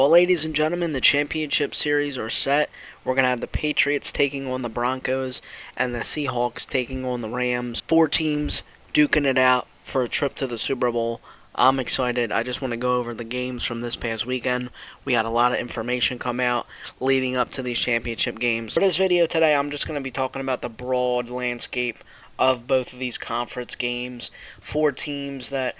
Well, ladies and gentlemen, the championship series are set. We're going to have the Patriots taking on the Broncos and the Seahawks taking on the Rams. Four teams duking it out for a trip to the Super Bowl. I'm excited. I just want to go over the games from this past weekend. We had a lot of information come out leading up to these championship games. For this video today, I'm just going to be talking about the broad landscape of both of these conference games. Four teams that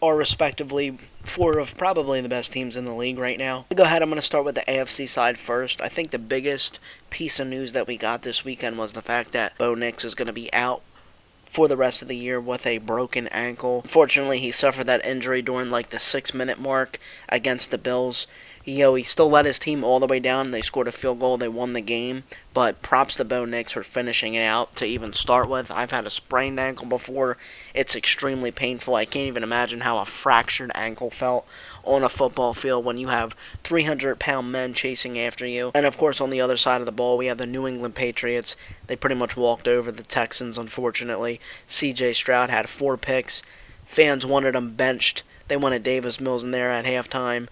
are respectively four of probably the best teams in the league right now. Go ahead, I'm going to start with the AFC side first. I think the biggest piece of news that we got this weekend was the fact that Bo Nix is going to be out for the rest of the year with a broken ankle. Unfortunately, he suffered that injury during like the 6-minute mark against the Bills. He still led his team all the way down. They scored a field goal. They won the game. But props to Bo Nix for finishing it out to even start with. I've had a sprained ankle before. It's extremely painful. I can't even imagine how a fractured ankle felt on a football field when you have 300-pound men chasing after you. And, of course, on the other side of the ball, we have the New England Patriots. They pretty much walked over the Texans, unfortunately. C.J. Stroud had 4 picks. Fans wanted him benched. They wanted Davis Mills in there at halftime.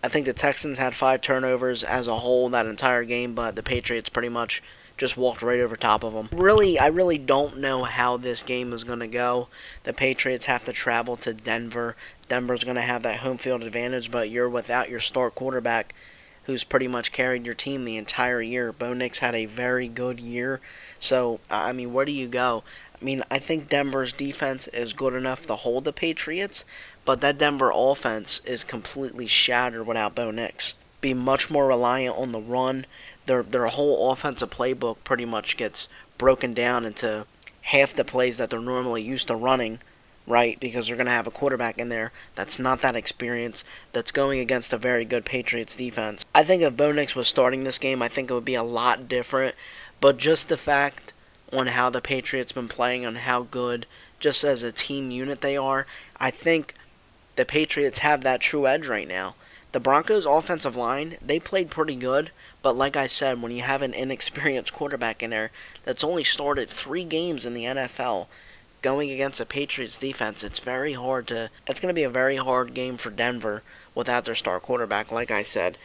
I think the Texans had 5 turnovers as a whole that entire game, but the Patriots pretty much just walked right over top of them. I really don't know how this game is going to go. The Patriots have to travel to Denver. Denver's going to have that home field advantage, but you're without your star quarterback who's pretty much carried your team the entire year. Bo Nix had a very good year. So, I mean, where do you go? I mean, I think Denver's defense is good enough to hold the Patriots, but that Denver offense is completely shattered without Bo Nix. Be much more reliant on the run. Their whole offensive playbook pretty much gets broken down into half the plays that they're normally used to running, right? Because they're going to have a quarterback in there that's not that experienced, that's going against a very good Patriots defense. I think if Bo Nix was starting this game, I think it would be a lot different. But just the fact on how the Patriots been playing, on how good, just as a team unit they are, I think the Patriots have that true edge right now. The Broncos' offensive line, they played pretty good, but like I said, when you have an inexperienced quarterback in there that's only started 3 games in the NFL, going against a Patriots defense, it's going to be a very hard game for Denver without their star quarterback, like I said.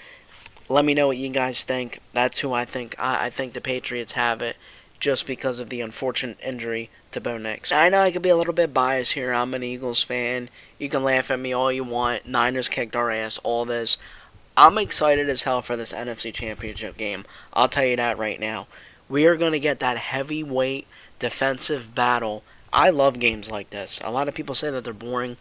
Let me know what you guys think. That's who I think. I think the Patriots have it just because of the unfortunate injury to Bo Nix. I know I could be a little bit biased here. I'm an Eagles fan. You can laugh at me all you want. Niners kicked our ass, all this. I'm excited as hell for this NFC Championship game. I'll tell you that right now. We are going to get that heavyweight defensive battle. I love games like this. A lot of people say that they're boring.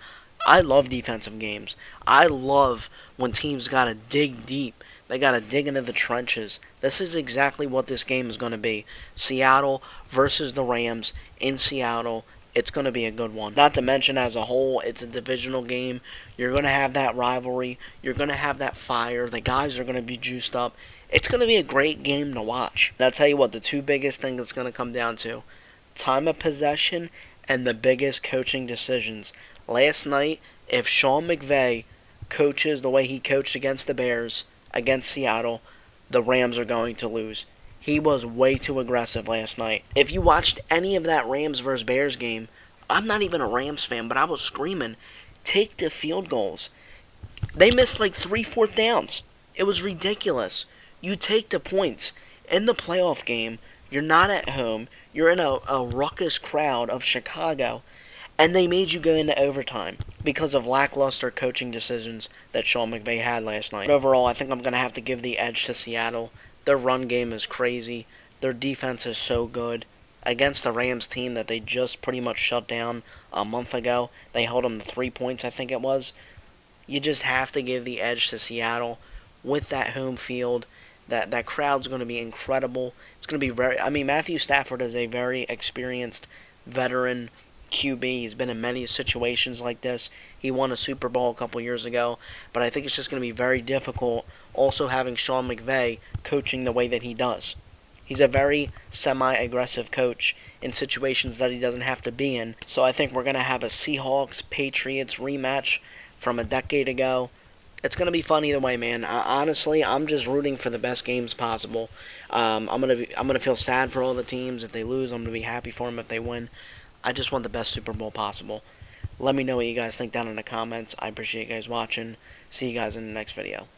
I love defensive games. I love when teams got to dig deep. They got to dig into the trenches. This is exactly what this game is going to be. Seattle versus the Rams in Seattle. It's going to be a good one. Not to mention, as a whole, it's a divisional game. You're going to have that rivalry. You're going to have that fire. The guys are going to be juiced up. It's going to be a great game to watch. And I'll tell you what, the two biggest things it's going to come down to: time of possession and the biggest coaching decisions. Last night, if Sean McVay coaches the way he coached against the Bears, against Seattle, the Rams are going to lose. He was way too aggressive last night. If you watched any of that Rams versus Bears game, I'm not even a Rams fan, but I was screaming, take the field goals. They missed like 3 4th downs. It was ridiculous. You take the points. In the playoff game, you're not at home. You're in a ruckus crowd of Chicago. And they made you go into overtime because of lackluster coaching decisions that Sean McVay had last night. But overall, I think I'm going to have to give the edge to Seattle. Their run game is crazy. Their defense is so good. Against the Rams team that they just pretty much shut down a month ago, they held them to 3 points, I think it was. You just have to give the edge to Seattle with that home field. That crowd's going to be incredible. It's going to be Matthew Stafford is a very experienced veteran QB. He's been in many situations like this. He won a Super Bowl a couple years ago, but I think it's just going to be very difficult also having Sean McVay coaching the way that he does. He's a very semi-aggressive coach in situations that he doesn't have to be in. So I think we're going to have a Seahawks-Patriots rematch from a decade ago. It's going to be fun either way, man. Honestly, I'm just rooting for the best games possible. I'm gonna feel sad for all the teams if they lose. I'm going to be happy for them if they win. I just want the best Super Bowl possible. Let me know what you guys think down in the comments. I appreciate you guys watching. See you guys in the next video.